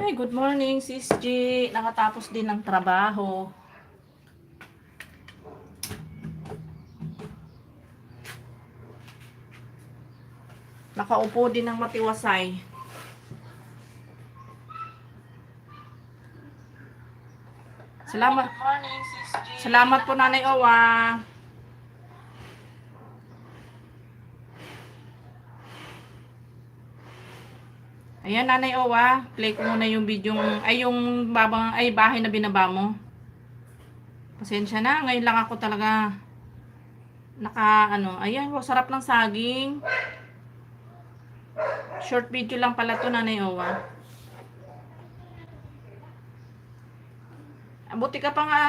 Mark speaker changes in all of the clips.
Speaker 1: Ay, good morning, Sis G. Nakatapos din ng trabaho. Nakaupo din ng matiwasay. Salamat. Good morning, Sis G. Salamat po, Nanay Owa. Ayan, Nanay Owa. Play ko muna yung video. Yung bahay na binaba mo. Pasensya na. Ngayon lang ako talaga ayan, sarap ng saging. Short video lang pala to, Nanay Owa. Buti ka pa nga,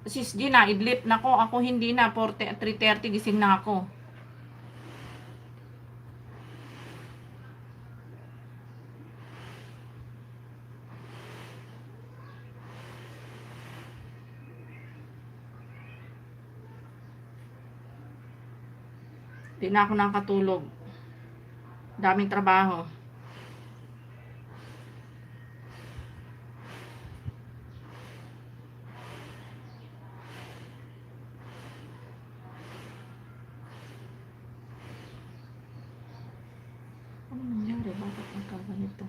Speaker 1: Sis G, na idlip na ko. Ako hindi na, 3:30 gising na ako. Hindi na ako nakatulog. Daming trabaho. Ano nangyari? Bakit nagkaganito?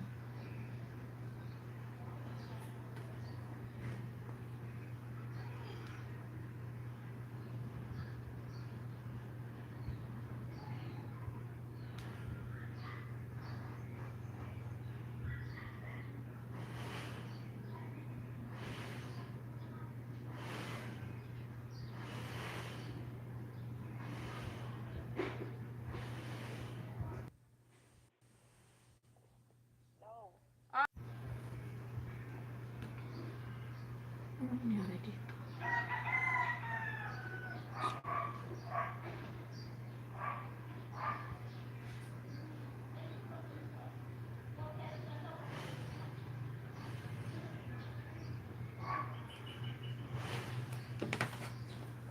Speaker 1: Ano nangyari dito?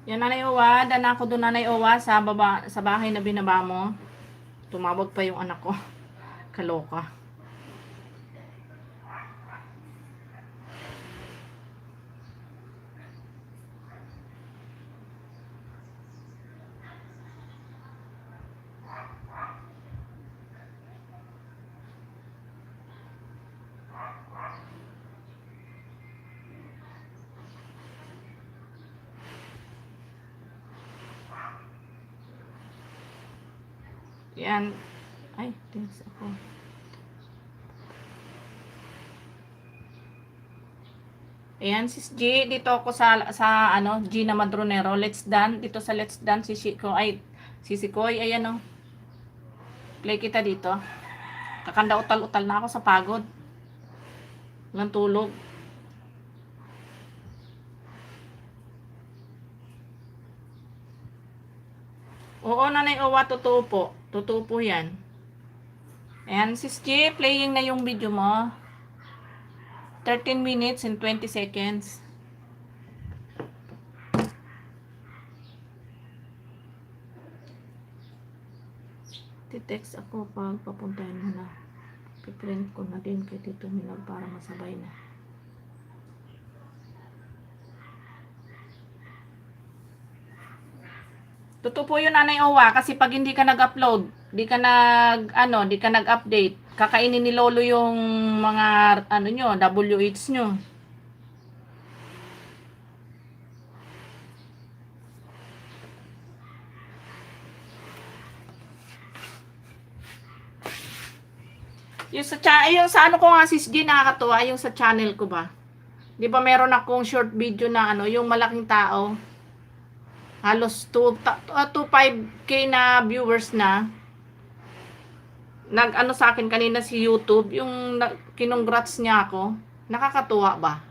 Speaker 1: Yan, Nanay Owa. Dana ako doon, Nanay Owa, sa bahay na binaba mo. Tumawag pa yung anak ko. Kaloka. Yan. Ay, thanks ako. Ayan, Sis G, dito ako sa Gina Madronero. Let's Dance. Dito sa Let's Dance, Sisi Koy, ayan o. Play kita dito. Kakanda utal-utal na ako sa pagod. Walang tulog. Oo, Nanay Owa, totoo po. Totoo po yan. Ayan, Sis G, playing na yung video mo. 13 minutes and 20 seconds. Titext ako pag papuntahin mo na. Piprint ko na din kay Tito Minag para masabay na. Totoo po yun, Nanay Owa, kasi pag hindi ka nag-upload, di ka nag-update, kakainin ni Lolo yung mga WH nyo. Yung sa ano ko nga, Sis G, nakakatuwa yung sa channel ko ba. Di ba meron akong short video na yung malaking tao. Halos 2.5k na viewers na. Sa akin kanina si YouTube, yung kinongrats niya ako. Nakakatuwa ba?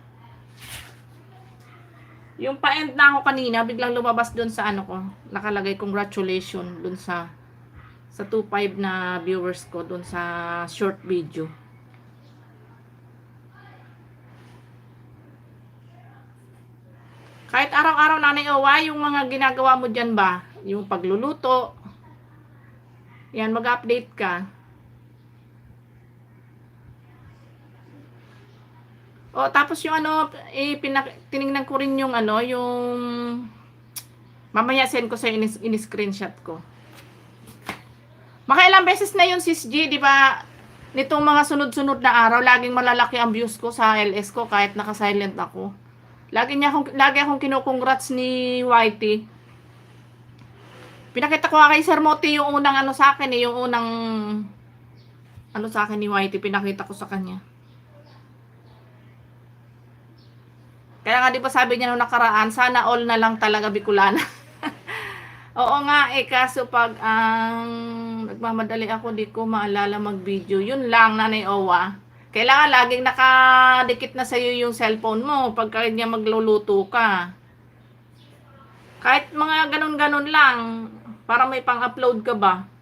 Speaker 1: Yung pa-end na ako kanina, biglang lumabas doon sa ko. Nakalagay congratulations doon sa 2.5 na viewers ko doon sa short video. Kahit araw-araw, Nanay Owa, yung mga ginagawa mo dyan ba? Yung pagluluto. Yan, mag-update ka. O, tapos yung ano, tiningnan ko rin yung ano, yung mamaya send ko sa in-screenshot ko. Makailang beses na yun, Sis G, di ba? Nitong mga sunod-sunod na araw, laging malalaki ang views ko sa LS ko kahit naka-silent ako. Lagi akong kinukongrats ni Whitey. Pinakita ko nga kay Sir Moti yung unang ano sa akin yung unang ano sa akin ni Whitey, pinakita ko sa kanya. Kaya nga di ba sabi niya nung nakaraan, sana all na lang talaga Bicolana. Oo nga kaso pag ang nagmamadali ako, di ko maalala mag-video. Yun lang, Nanay Owa. Kailangan laging nakadikit na sa'yo yung cellphone mo pagka niya magluluto ka. Kahit mga ganun-ganun lang, para may pang-upload ka ba.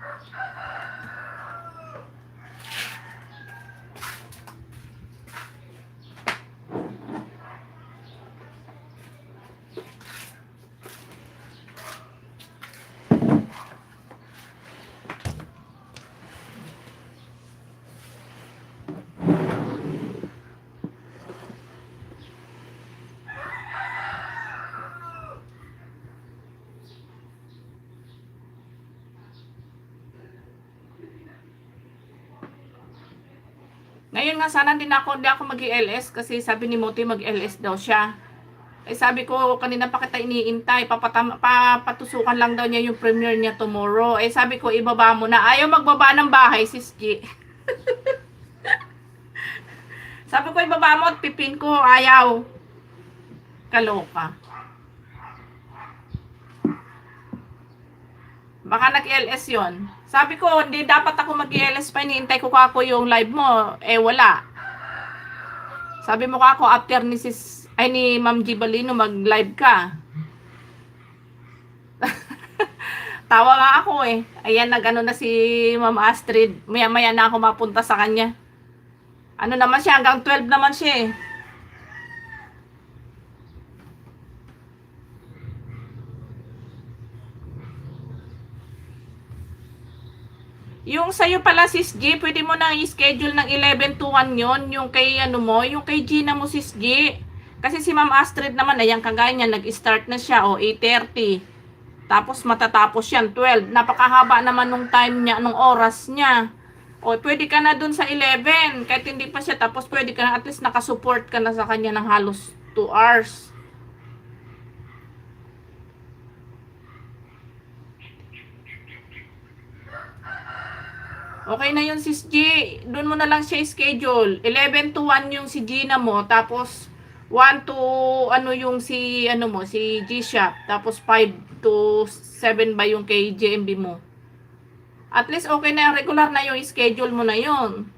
Speaker 1: Ngayon nga sana din ako, di ako mag-LS kasi sabi ni Moti mag-LS daw siya. Sabi ko kanina pa kita iniintay, papatusukan lang daw niya yung premiere niya tomorrow. Sabi ko ibaba mo na. Ayaw magbaba ng bahay, Sis G. Sabi ko ibaba mo at pipin ko, ayaw. Kaloka. Baka nag-LS yon. Sabi ko, hindi dapat ako mag-LS pa. Iniintay ko ako yung live mo. Wala. Sabi mo ako, after ni Ma'am G. Balino, mag-live ka. Tawa nga ako Ayan, nag-ano na si Ma'am Astrid. Maya-maya na ako mapunta sa kanya. Ano naman siya, hanggang 12 naman siya Yung sa'yo pala, Sis G, pwede mo nang i-schedule ng 11 to 1 yon. Yung kay, yung kay Gina mo, Sis G. Kasi si Ma'am Astrid naman, ayan, kagaya niya, nag-start na siya, 8:30. Tapos matatapos yan, 12. Napakahaba naman nung time niya, nung oras niya. Pwede ka na dun sa 11. Kahit hindi pa siya, tapos pwede ka na, at least nakasupport ka na sa kanya ng halos 2 hours. Okay na yun, Sis G. Doon mo na lang siya schedule. 11 to 1 yung si Gina mo. Tapos, 1 to, si G-Shop. Tapos, 5 to 7 ba yung kay JMB mo. At least, okay na, regular na yung schedule mo na yun.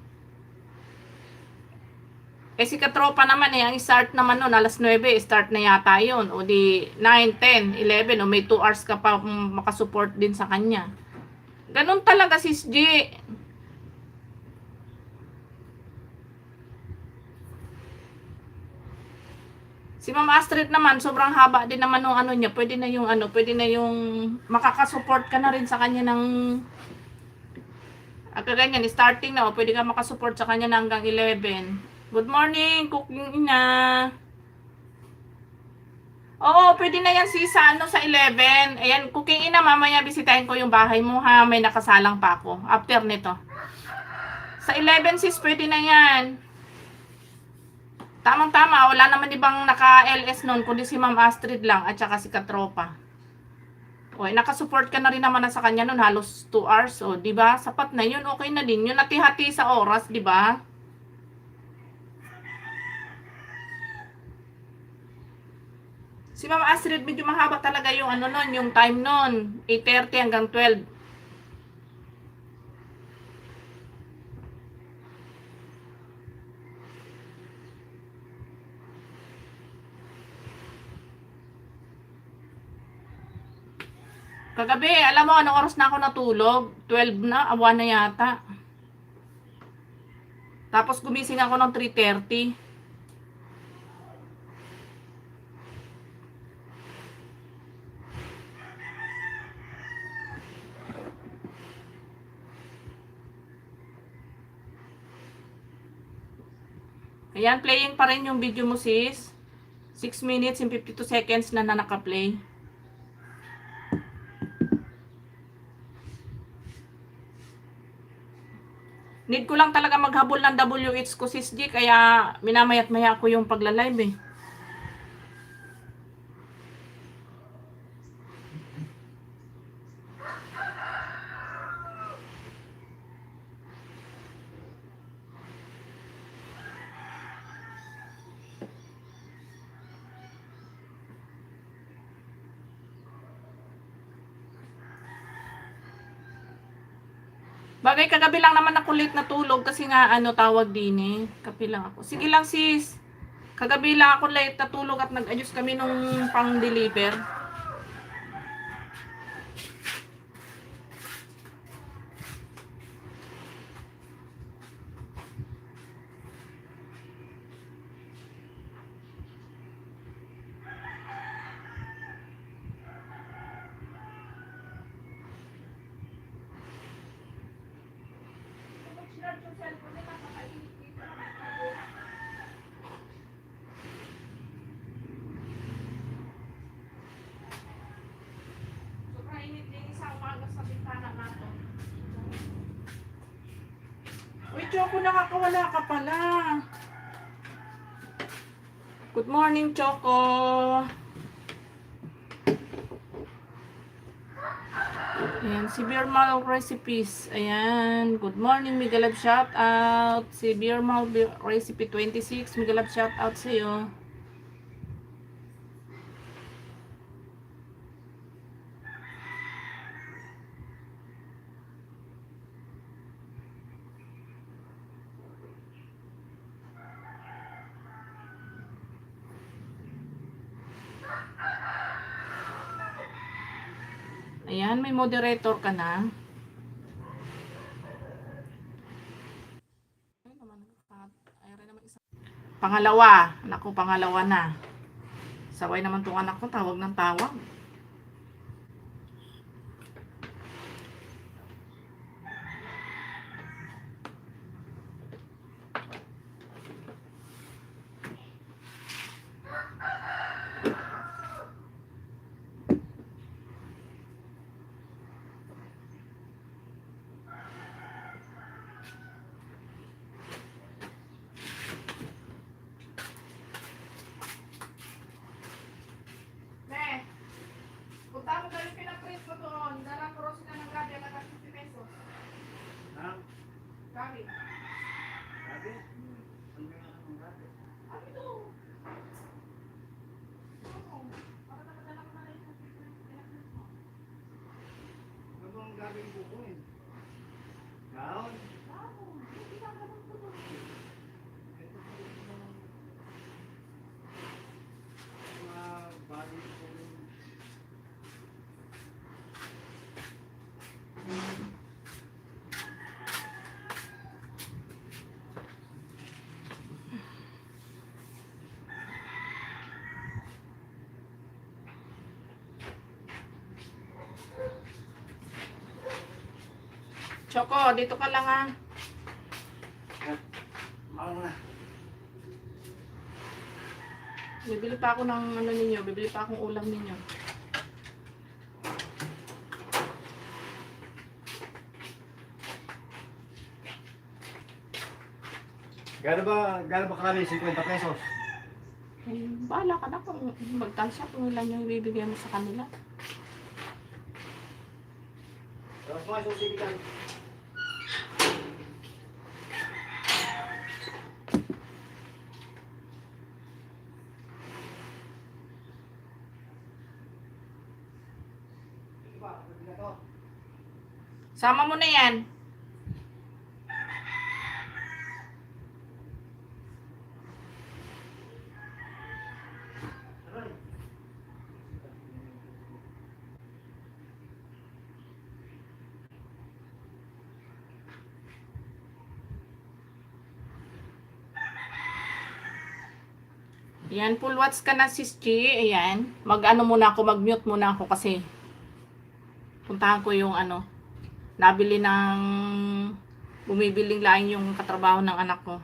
Speaker 1: Si Katropa naman ang start naman nun, alas 9, start na yata yun. O di, 9, 10, 11, o may 2 hours ka pa makasupport din sa kanya. Ganun talaga, Sis G. Si Ma'am Astrid naman, sobrang haba din naman ng niya. Pwede na yung makakasupport ka na rin sa kanya ng ganyan, starting na, pwede ka makasupport sa kanya na hanggang 11. Good morning, cooking ina. Oo, pwede na yan sa 11. Ayan, cooking ina, mamaya bisitahin ko yung bahay mo ha. May nakasalang pa ako after nito. Sa 11 sis, pwede na yan. Tamang-tama, wala naman ibang naka-LS noon, kundi si Ma'am Astrid lang at saka si Katropa. Nakasupport ka na rin naman na sa kanya noon, halos 2 hours, di ba? Sapat na yun, okay na din. Yun hati-hati sa oras, di ba? Si Ma'am Astrid, medyo mahaba talaga yung yung time noon, 8:30 hanggang 12. Kagabi, alam mo, anong oras na ako natulog? 12 na, awa na yata. Tapos gumising ako ng 3:30. Ayan, playing pa rin yung video mo, sis. 6 minutes and 52 seconds na naka-play. Need ko lang talaga maghabol ng WH ko, sis G, kaya minamayat-maya ko yung pagla-live eh. Bagay, kagabi lang naman ako late natulog kasi nga tawag din eh. Kapi lang ako. Sige lang sis. Kagabi lang ako late natulog at nag-ayos kami nung pang-deliver. Uy, Choco, nakakawala ka pala. Good morning, Choco. Ayan, si Beermal Recipes. Ayan, good morning, Migalab, shout out. Si Beermal Recipe 26, Migalab, shout out sa iyo. Ayan, may moderator ka na. Pangalawa. Naku, pangalawa na. Saway naman tong anak ko, tawag ng tawag. Punta mo galing pinaprint mo doon. Dalang cross ka ng gabi at 50 pesos. Ha? Gabi. Gabi? Ano nga ang gabi? Ano ito? Oo. Para nakadala ko na rin yung pinaprint mo. Ano ang gabi yung bukuin? Gaon? Gaon. Hindi ka ganun ko doon. Mga bali ko. Choco, dito ka lang ha. Bibili pa ako ng ninyo, bibili pa akong ulam ninyo.
Speaker 2: Gano'n ba karami? 50 pesos?
Speaker 1: Eh, bahala ka na kung magtansya kung ilan yung ibibigay mo sa kanila.
Speaker 2: Tapos mga susibigan.
Speaker 1: Sama mo na yan. Ayan, full watch ka na sis G. Ayan. Mag-ano muna ako, mag-mute muna ako kasi puntahan ko yung nabili ng bumibiling laing yung katrabaho ng anak ko.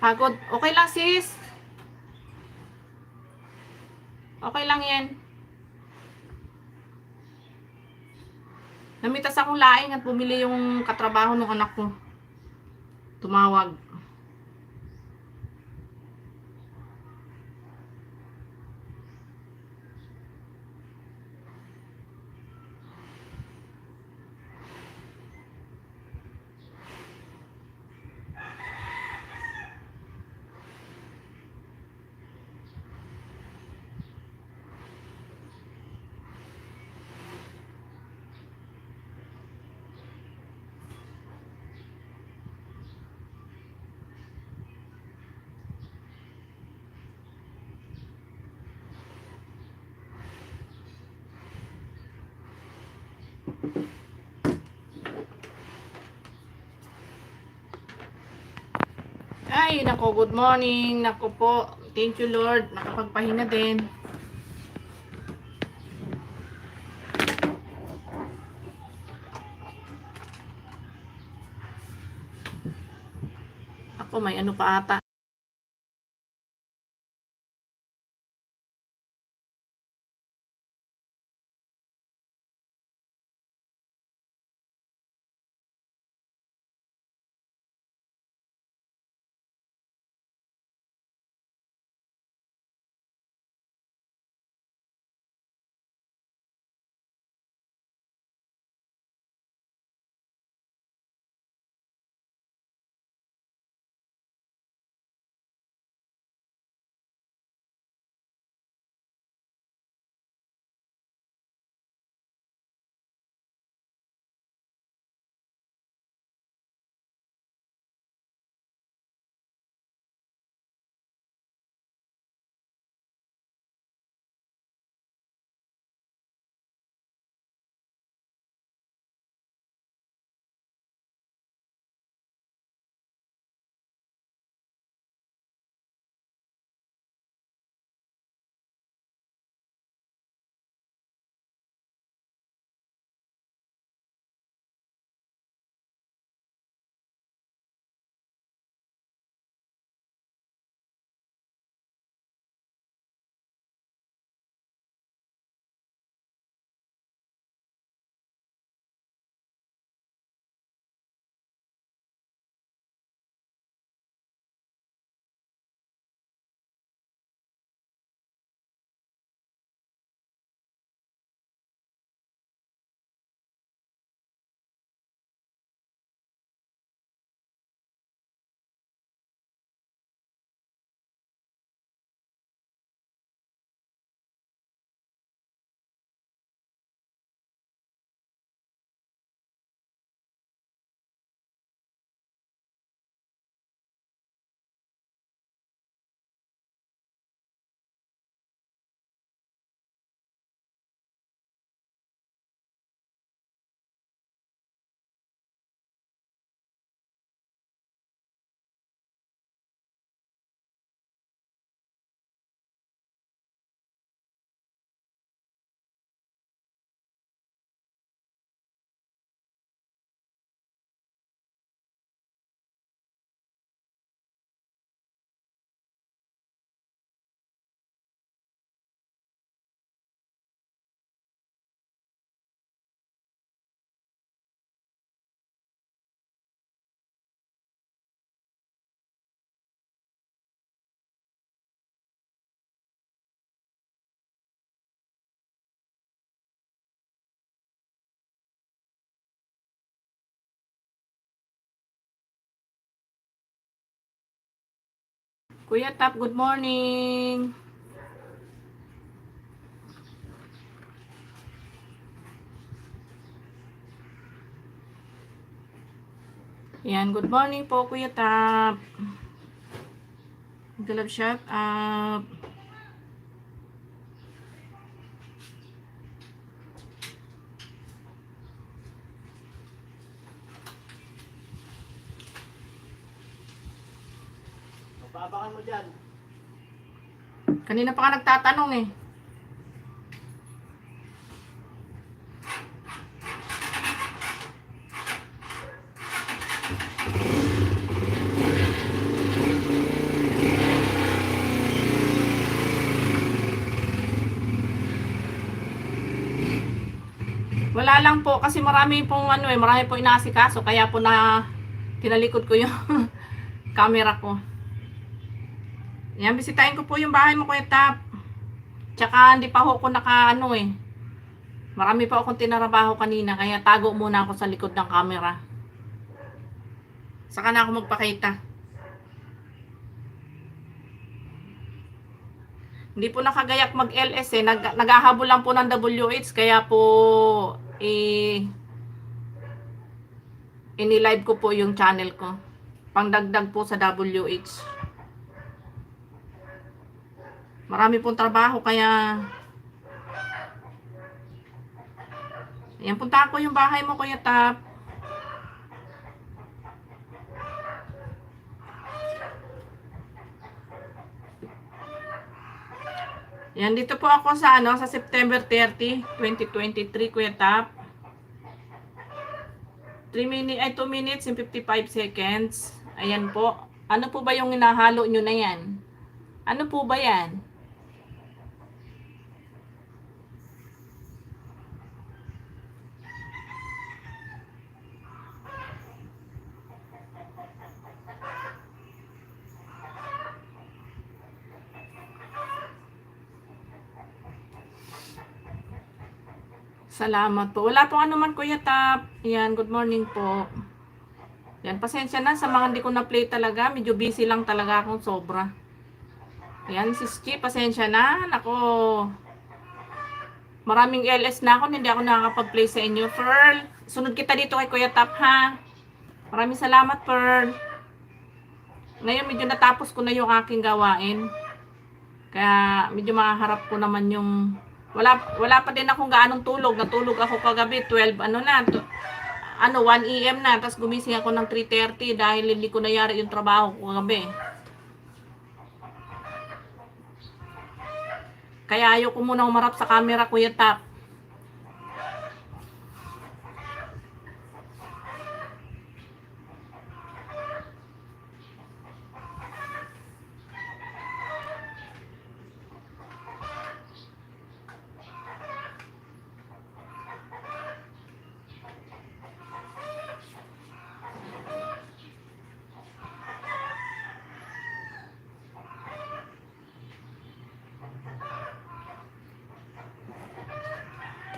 Speaker 1: Pagod. Okay lang, sis. Okay lang yan. Namitas akong laing at bumili yung katrabaho ng anak ko. Tumawag. Ay, nako, good morning. Nako po. Thank you, Lord. Nakapagpahinga din. Ako, may ano pa ata. Kuya Tap, good morning. Yan, good morning po, Kuya Tap. Galab shout up.
Speaker 2: Papakan mo dyan.
Speaker 1: Kanina pa ka nagtatanong eh. Wala lang po kasi marami pong marami po inaasikaso kaya po na tinalikod ko yung camera ko. Yan, bisitahin ko po yung bahay mo, Kuya Tap. Tsaka hindi pa ho ko marami pa akong tinarabaho kanina kaya tago muna ako sa likod ng camera. Saka na ako magpakita. Hindi po nakagayak mag-LS naghahabol lang po ng WH kaya po ini-live ko po yung channel ko. Pangdagdag po sa WH. Marami pong trabaho kaya yan, punta ko yung bahay mo, Kuya Tap. Yan, dito po ako sa sa September 30, 2023, Kuya Tap. 2 minutes and 55 seconds. Ayan po. Ano po ba yung hinahalo nyo na yan? Ano po ba yan? Salamat po. Wala pong anuman, Kuya Tap. Yan, good morning po. Yan, pasensya na sa mga hindi ko na-play talaga. Medyo busy lang talaga akong sobra. Yan, Sis Chi, pasensya na. Nako, maraming LS na ako. Hindi ako nakakapag-play sa inyo. Pearl, sunod kita dito kay Kuya Tap, ha? Maraming salamat, Pearl. Ngayon, medyo natapos ko na yung aking gawain. Kaya, medyo makaharap ko naman yung wala pa din akong gaanong tulog. Natulog ako kagabi 1 AM na. Tapos gumising ako ng 3:30 dahil hindi ko nayari yung trabaho ko kagabi. Kaya ayaw ko muna umarap sa camera, Kuya Tap.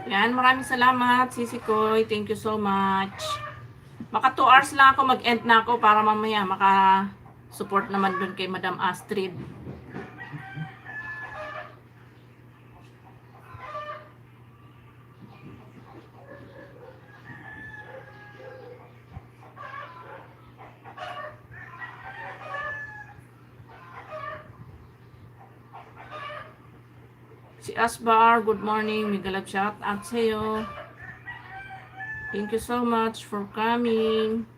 Speaker 1: Yan, maraming salamat, Sisi Koy. Thank you so much. Maka 2 hours lang ako, mag-end na ako para mamaya maka-support naman dun kay Madam Astrid. Si Asbar, good morning. May galap shout out sa'yo. Thank you so much for coming.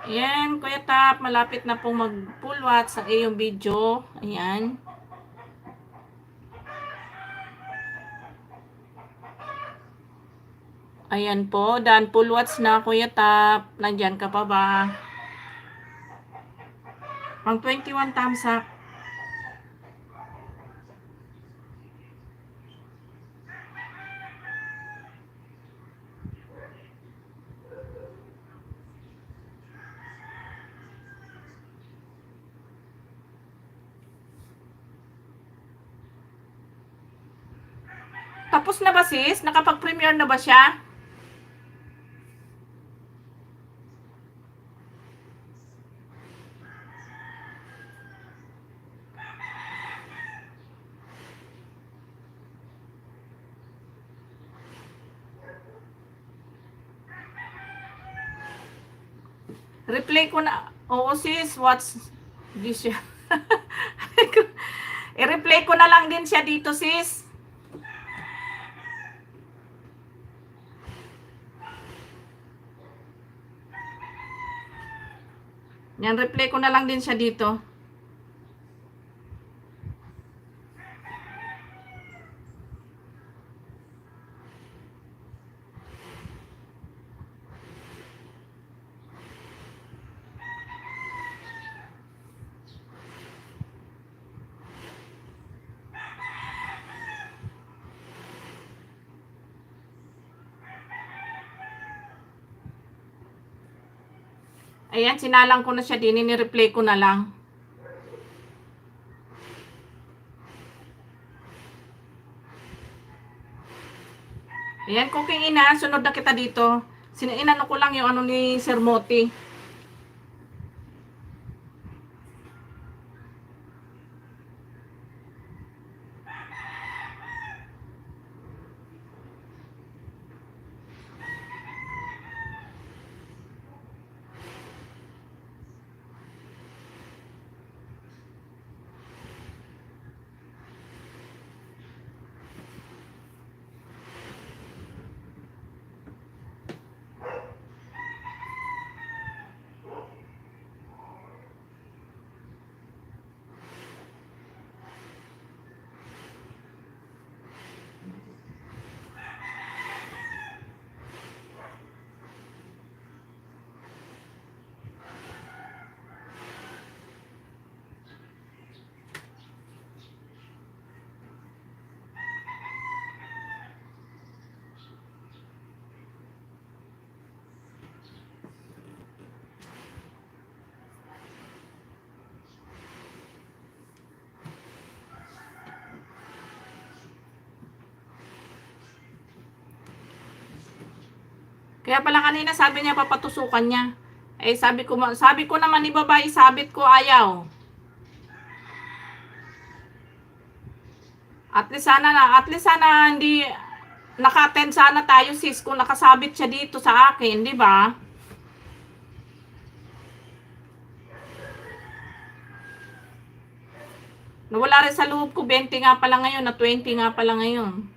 Speaker 1: Ayan, Kuya Tap, malapit na pong mag-full watch sa iyong video. Ayan. Ayan po, done full watch na, Kuya Tap. Nandyan ka pa ba? Pang 21 thumbs up. Tapos na ba, sis? Nakapag-premiere na ba siya? Replay ko na. Oo, sis. What's this? I-replay ko na lang din siya dito, sis. Yan, replay ko na lang din siya dito. Ayan, sinalang ko na siya din, ni-replay ko na lang. Ayan, cooking ina, sunod na kita dito. Inano ko lang yung ano ni Sir Moti. Kaya pala kanina sabi niya papatusukan niya. Eh sabi ko naman ibaba isabit ko ayaw. At least sana hindi naka-attend sana tayo sis kung nakasabit siya dito sa akin, di ba? Nawala rin sa loob ko 20 nga pala ngayon na 20 nga pala ngayon.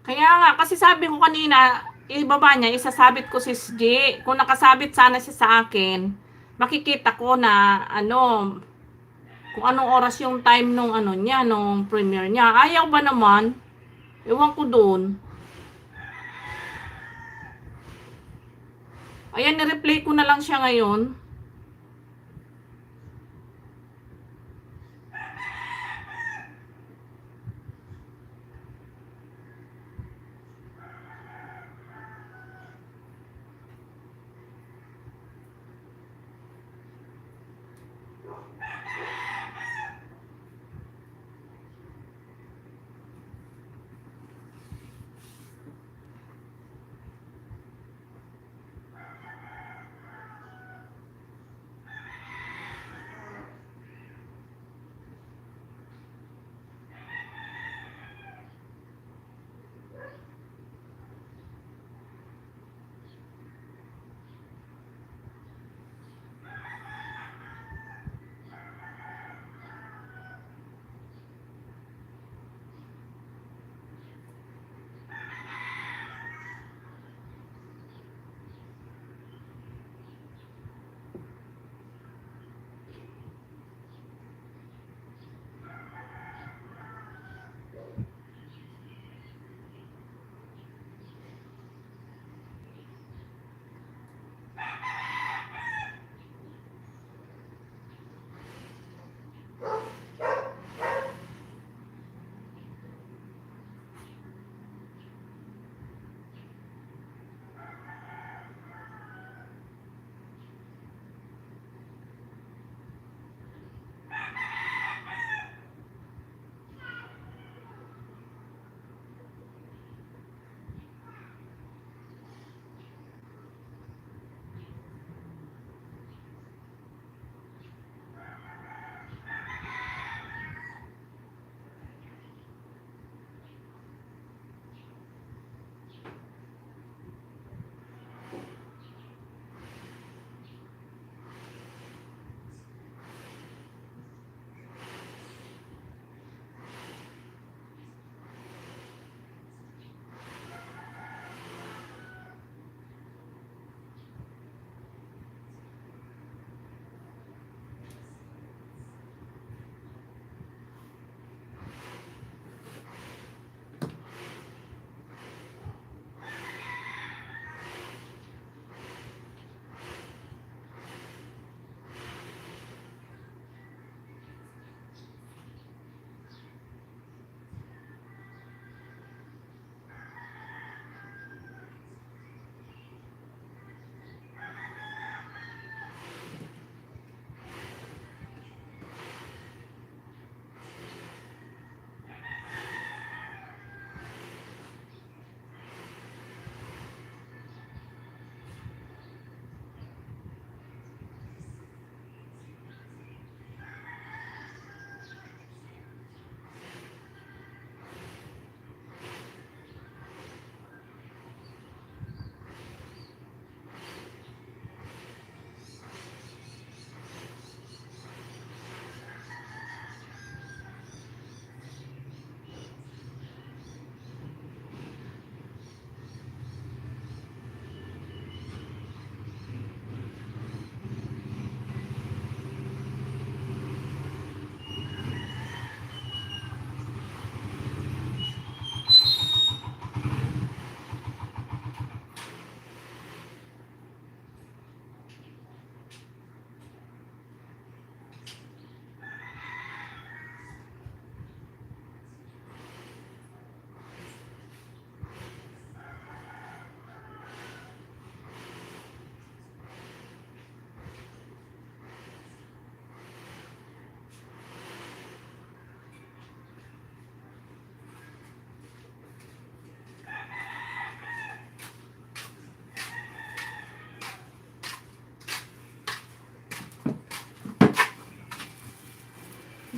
Speaker 1: Kaya nga, kasi sabi ko kanina, ibaba niya, isasabit ko si G. Kung nakasabit sana siya sa akin, makikita ko na, kung anong oras yung time nung niya, nung premiere niya. Ayaw ba naman? Ewan ko doon. Ayan, ni-replay ko na lang siya ngayon.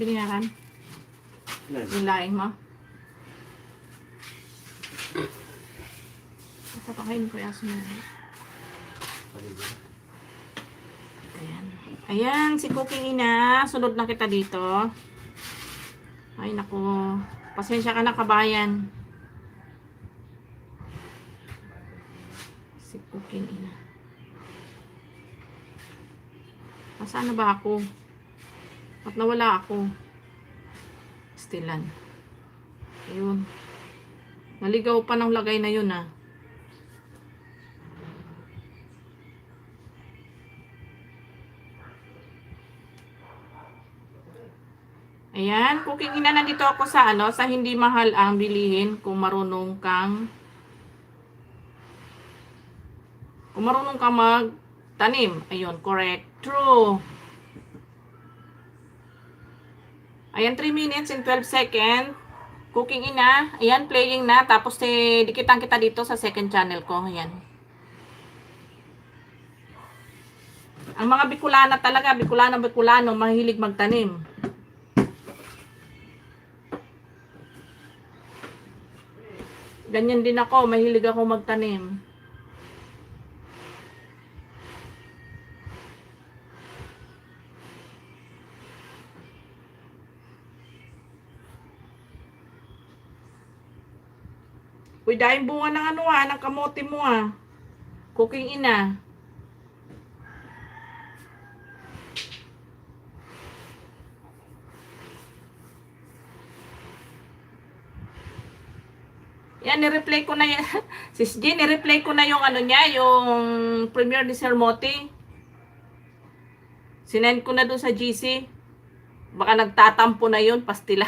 Speaker 1: binayaran? Yung laing mo? Papakain ko yung aso na. Ayan. Ayan, si Cooking Ina. Sunod na kita dito. Ay, naku. Pasensya ka na, kabayan. Si Cooking Ina. Nasaan na ba ako? At nawala ako. Stilan. Ayun. Naligaw pa ng lagay na yun, ah. Ayan, Cooking Ina, nandito ako sa sa hindi mahal ang bilihin kung marunong kang magtanim. Ayun, correct. True. Ayan, 3 minutes and 12 seconds. Cooking Ina. Ayan, playing na. Tapos dikitan kita dito sa second channel ko. Ayan. Ang mga Bicolana talaga, Bicolano, mahilig magtanim. Ganyan din ako, mahilig ako magtanim. Uy, dahil bunga ng ng kamote mo Cooking Ina. Yan, ni-replay ko na yan. Sis Jean, ni-replay ko na yung niya, yung premiere ni Sir Moti. Sinend ko na doon sa GC. Baka nagtatampo na yun, pastila.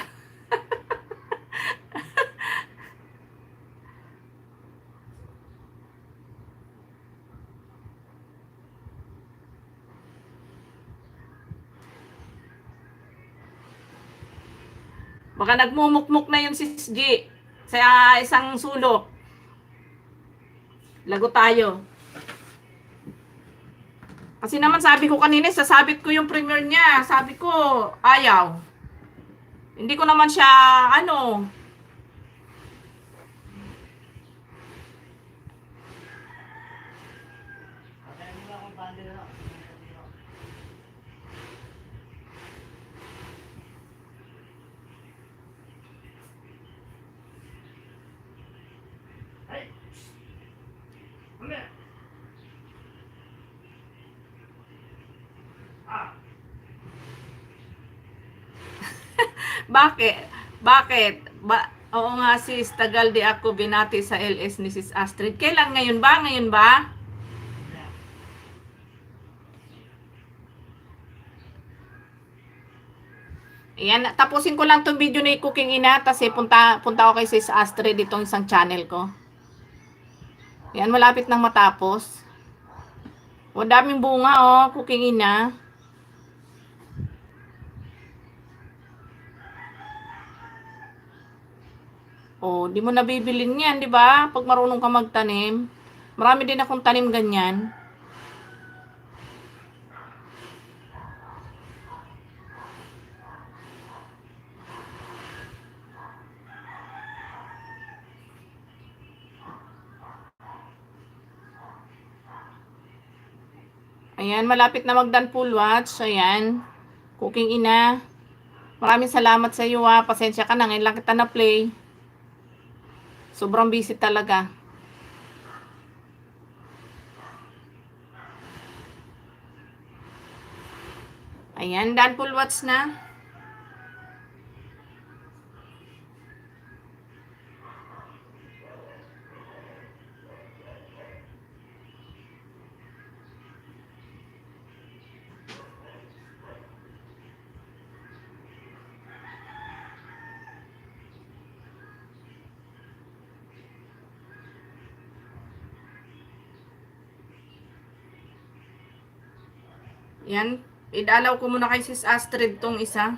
Speaker 1: Baka nagmumukmuk na yun, Sis G. Sa isang sulok. Lago tayo. Kasi naman sabi ko kanina, sasabit ko yung premiere niya. Sabi ko, ayaw. Hindi ko naman siya, Bakit? Oo nga sis, tagal di ako binati sa LS ni Sis Astrid. Kailan ngayon ba? Ngayon ba? Ayan, tapusin ko lang tong video ni Cooking Ina kasi punta ako kay Sis Astrid ditong isang channel ko. Ayan, malapit nang matapos. O, daming bunga Cooking Ina. Oh, di mo nabibilin yan, di ba? Pag marunong ka magtanim. Marami din akong tanim ganyan. Ayan, malapit na magdan full watch. Ayan, Cooking Ina. Maraming salamat sa iyo Pasensya ka na, ngayon lang kita na-play. Sobrang busy talaga. Ayan, done full watch na. Yan, idalaw ko muna kay Sis Astrid tong isa.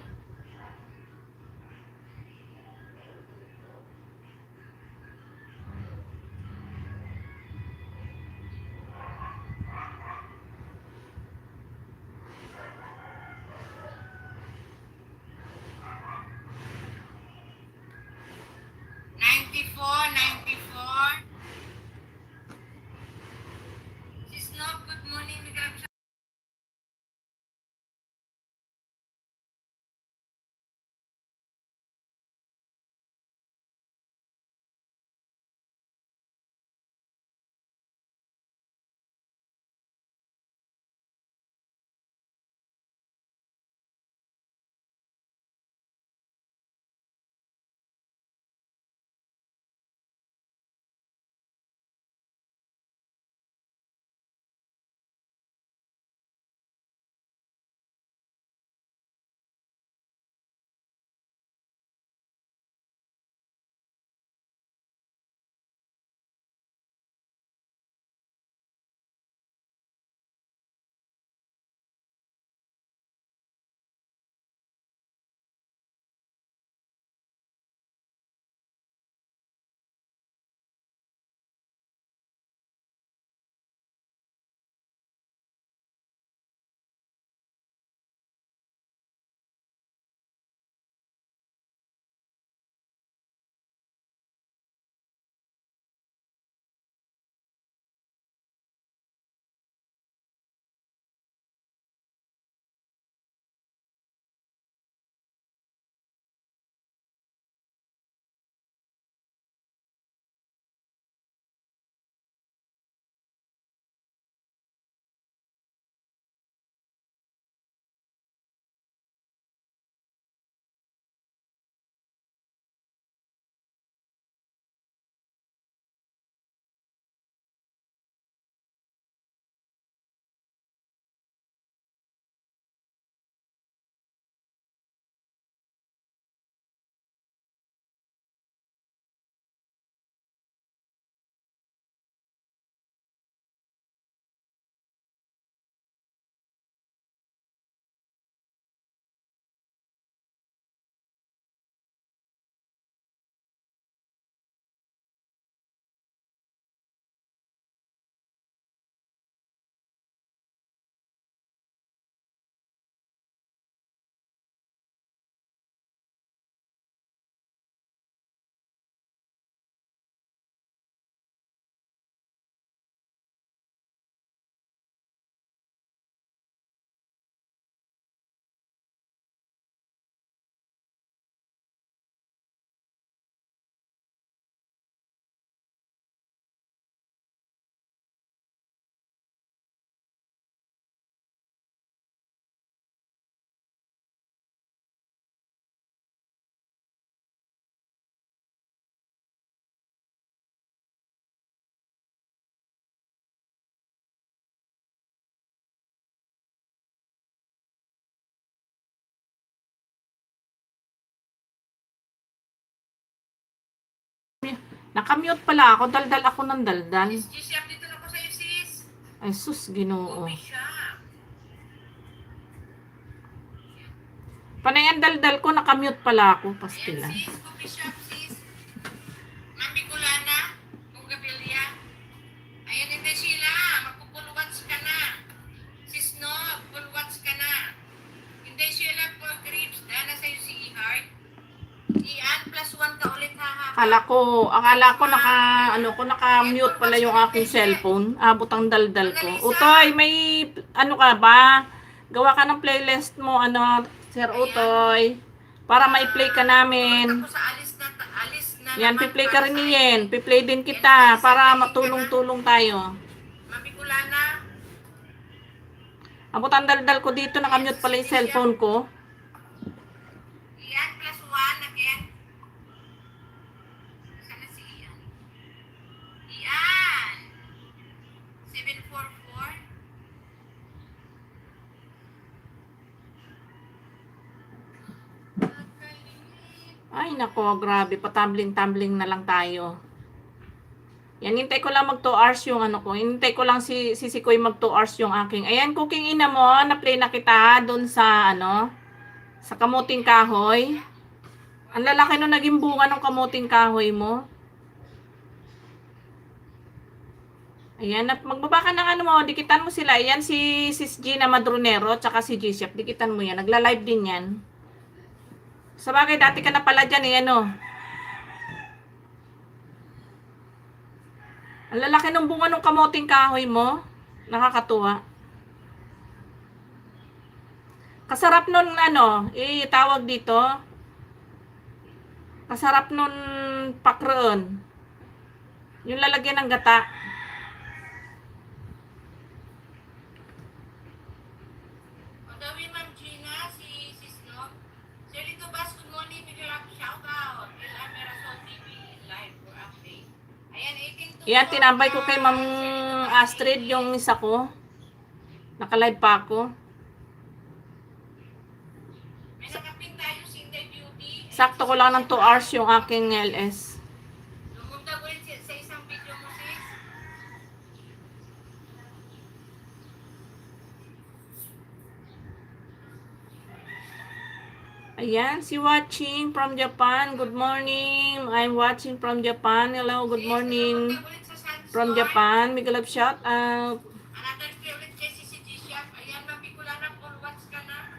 Speaker 1: Nakamute pala ako. Daldal ako ng daldal.
Speaker 3: Sis Giselle, dito na ako sa'yo, sis.
Speaker 1: Ay, sus, ginoo.
Speaker 3: Uwi siya.
Speaker 1: Panay ang daldal ko, nakamute pala ako.
Speaker 3: Ayan,
Speaker 1: Pastila.
Speaker 3: sis. Coffee shop, sis. Mami Kulana. Munggabilya. Ayan, hindi sila. Magpupulwats ka na. Sis, no. Pulwats ka na. Hindi sila for grapes. Dala sa'yo si Ihart. Ian, +1 ka ulit, ha.
Speaker 1: Akala ko naka-mute pala yung aking cellphone. Abot ang daldal ko. Utoy, may ano ka ba? Gawa ka ng playlist mo, Sir Utoy. Para mai-play ka namin.
Speaker 3: Ako sa alis na
Speaker 1: Yan,
Speaker 3: naman
Speaker 1: piplay ka
Speaker 3: para
Speaker 1: rin
Speaker 3: sa
Speaker 1: niyan. Piplay din kita para matulong-tulong tayo.
Speaker 3: Mami Kulana.
Speaker 1: Abot ang daldal ko dito, naka-mute pala yung cellphone ko.
Speaker 3: Ian, +1 again. Sana si Ian. Ian! 744.
Speaker 1: Ay, nako, grabe. Patambling-tambling na lang tayo. Yan, hintay ko lang mag 2 hours yung ko. Hintay ko lang si Koy mag 2 hours yung aking. Ayan, cooking ina mo. Na-play na kita doon sa, sa kamuting kahoy. Ang lalaki nung naging bunga ng kamuting kahoy mo. Ayan, at magbaba ka ng mo. Dikitan mo sila. Ayan, si Sis Gina Madronero, tsaka si G-Chef. Dikitan mo yan. Nagla-live din yan. Sa bagay, dati ka na pala dyan, Ang lalaki ng bunga ng kamoting kahoy mo. Nakakatuwa. Kasarap nun, tawag dito. Kasarap nun pakroon. Yung lalagyan ng gata.
Speaker 3: Pagawin Ma'am Gina, si Sis No. Sir Lito Bas, good morning. Bigyan lang shout out. Ilan Mirasol TV live for update. Ayan, 18 to
Speaker 1: Yan, tinambay ko kay Ma'am Astrid yung isa ko. Naka-live pa ako.
Speaker 3: May nakapin tayo si Inday Beauty.
Speaker 1: Sakto ko lang ng 2 hours yung aking LS.
Speaker 3: Lumunta ko rin sa isang video mo, sis.
Speaker 1: Ayan, si watching from Japan. Good morning. I'm watching from Japan. Hello, good morning.
Speaker 3: Lumunta ko rin sa Sunstore.
Speaker 1: From Japan. Mega love shout out.
Speaker 3: Another favorite kay si G-Chef. Ayan, Mami Kulana, forwards ka na.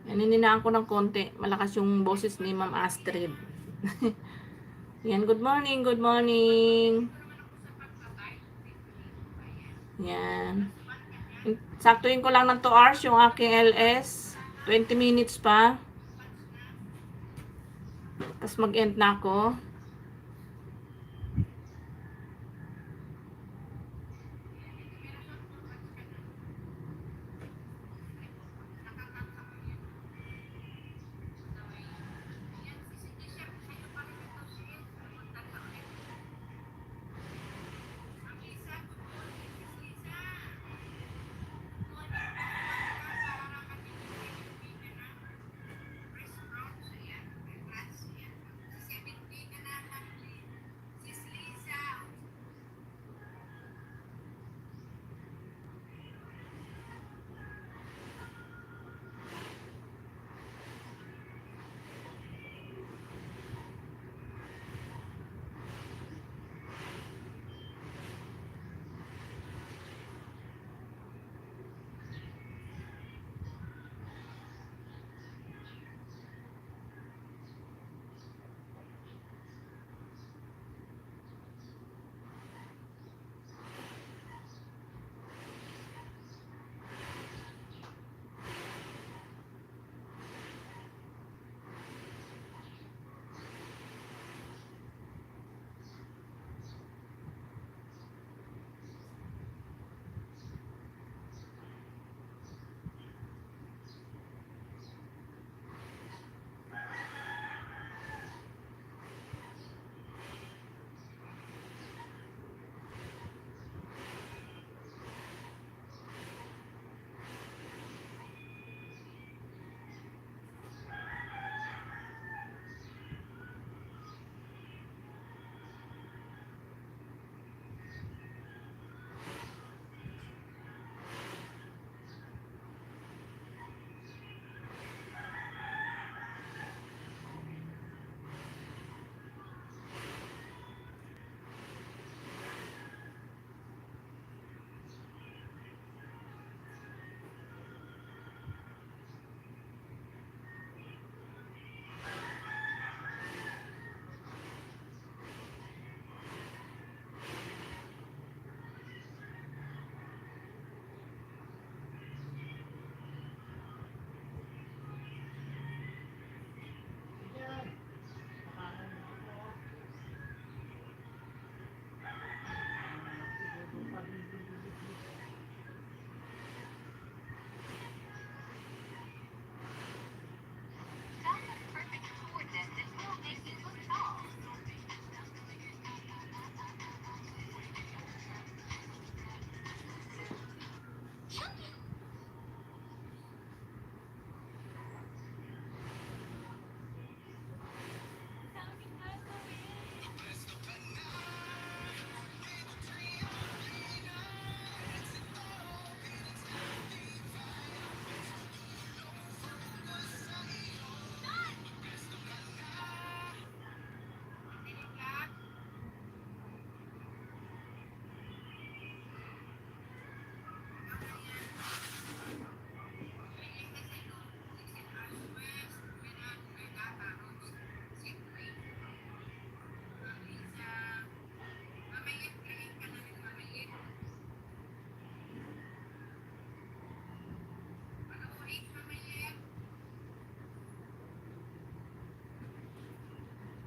Speaker 1: Nanininahan ko ng konti. Malakas yung boses ni Ma'am Astrid. Yan, good morning, good morning. Yan. Saktuin ko lang ng 2 hours yung aking LS. 20 minutes pa. Tapos mag-end na ako.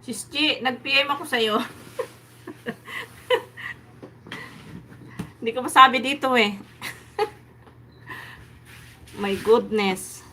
Speaker 1: Sis G, nag-PM ako sa'yo. Hindi ko masabi dito eh. My goodness.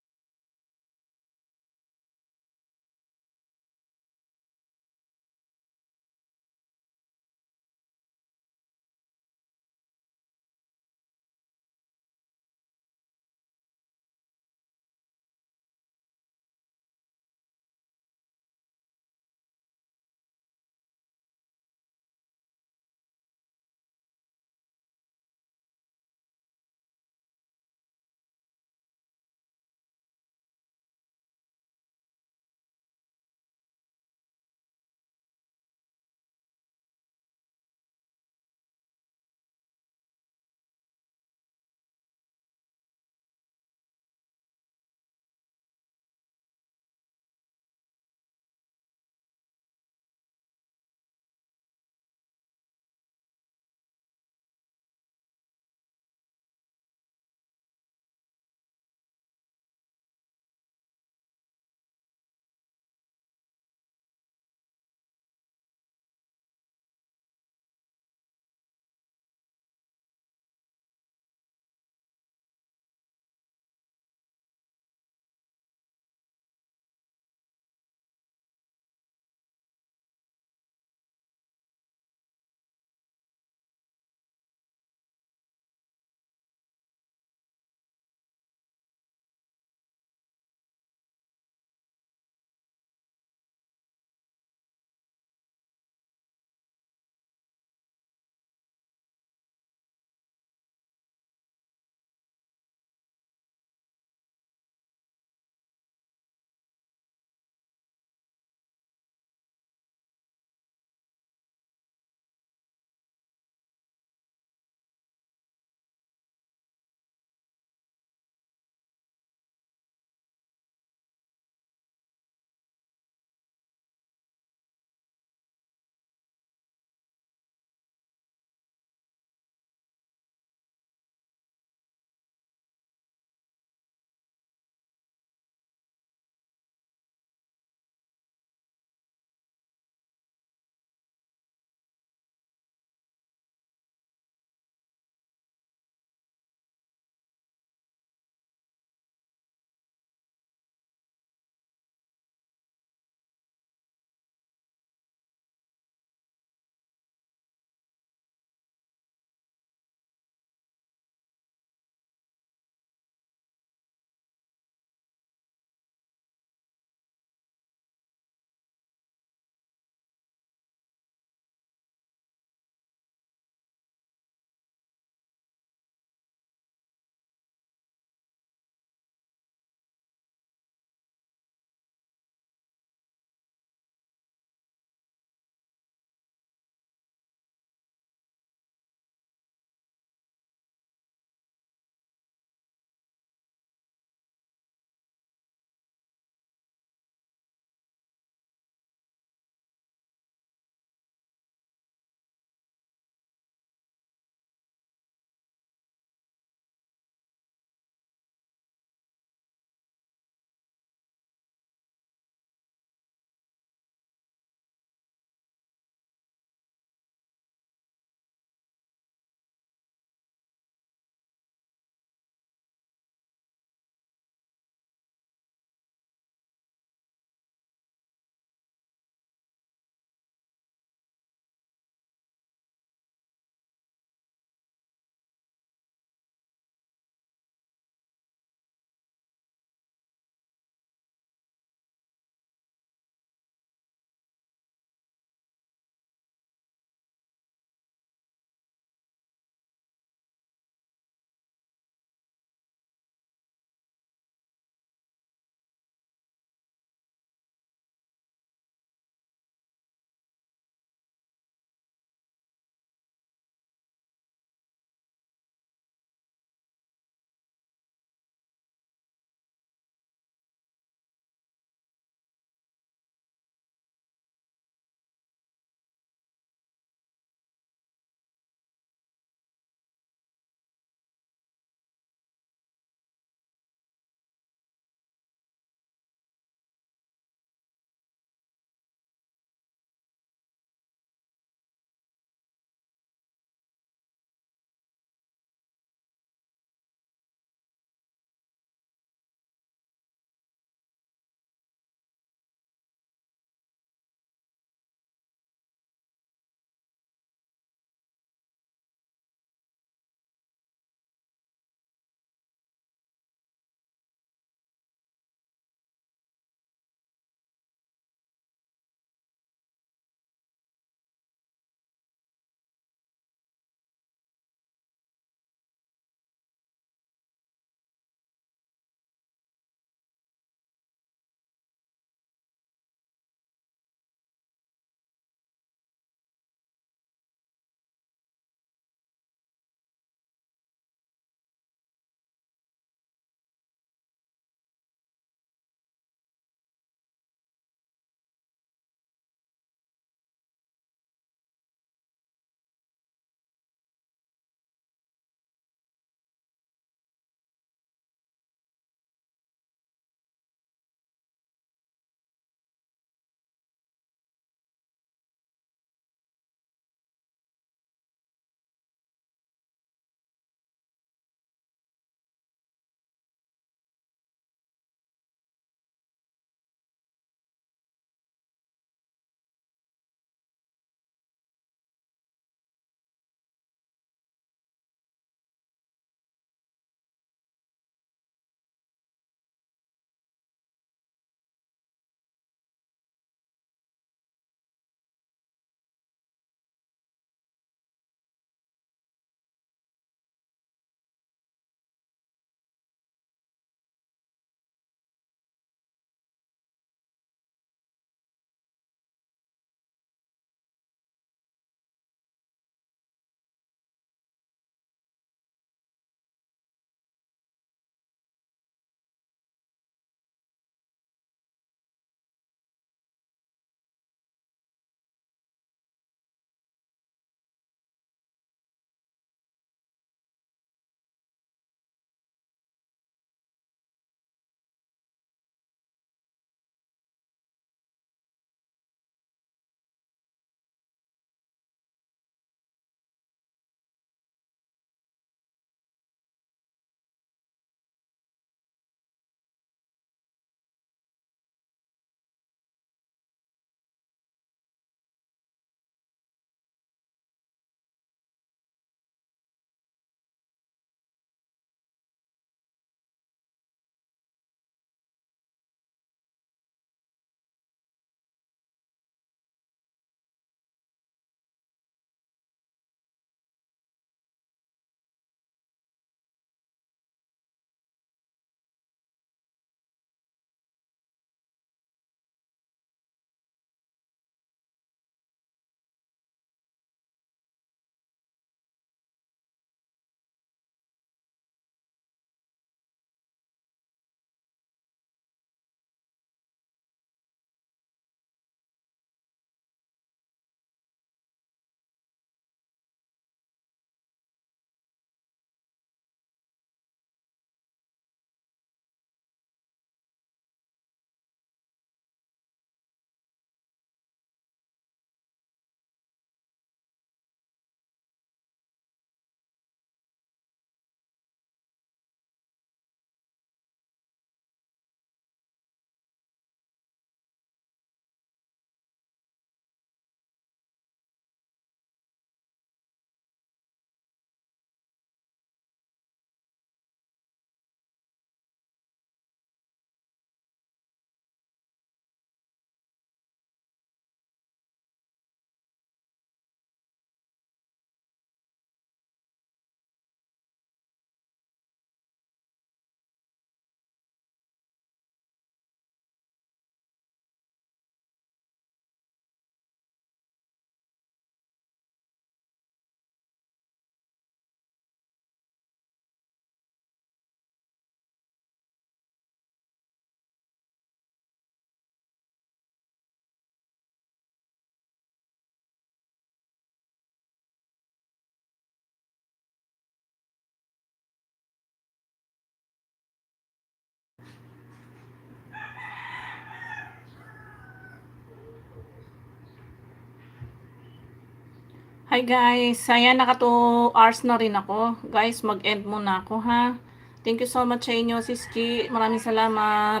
Speaker 1: Hi guys, ayan naka 2 hours na rin ako. Guys, mag-end muna ako ha. Thank you so much sa inyo, Sis G. Maraming salamat.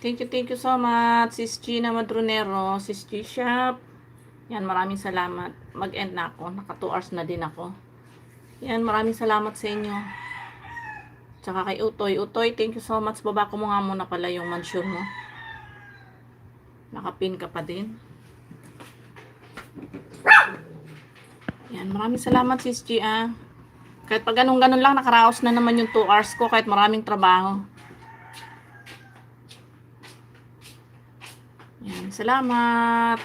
Speaker 1: Thank you so much, Sis G na Madronero, Sis G Shop. Yan, maraming salamat. Mag-end na ako. Naka 2 hours na din ako. Yan, maraming salamat sa inyo. Tsaka kay Utoy. Utoy, thank you so much. Baba ko mo nga muna pala yung mansion mo. Nakapin ka pa din. Yan, maraming salamat Sis G ah. Kahit pag ganun-ganun lang, nakaraos na naman yung 2 hours ko kahit maraming trabaho. Yan, salamat.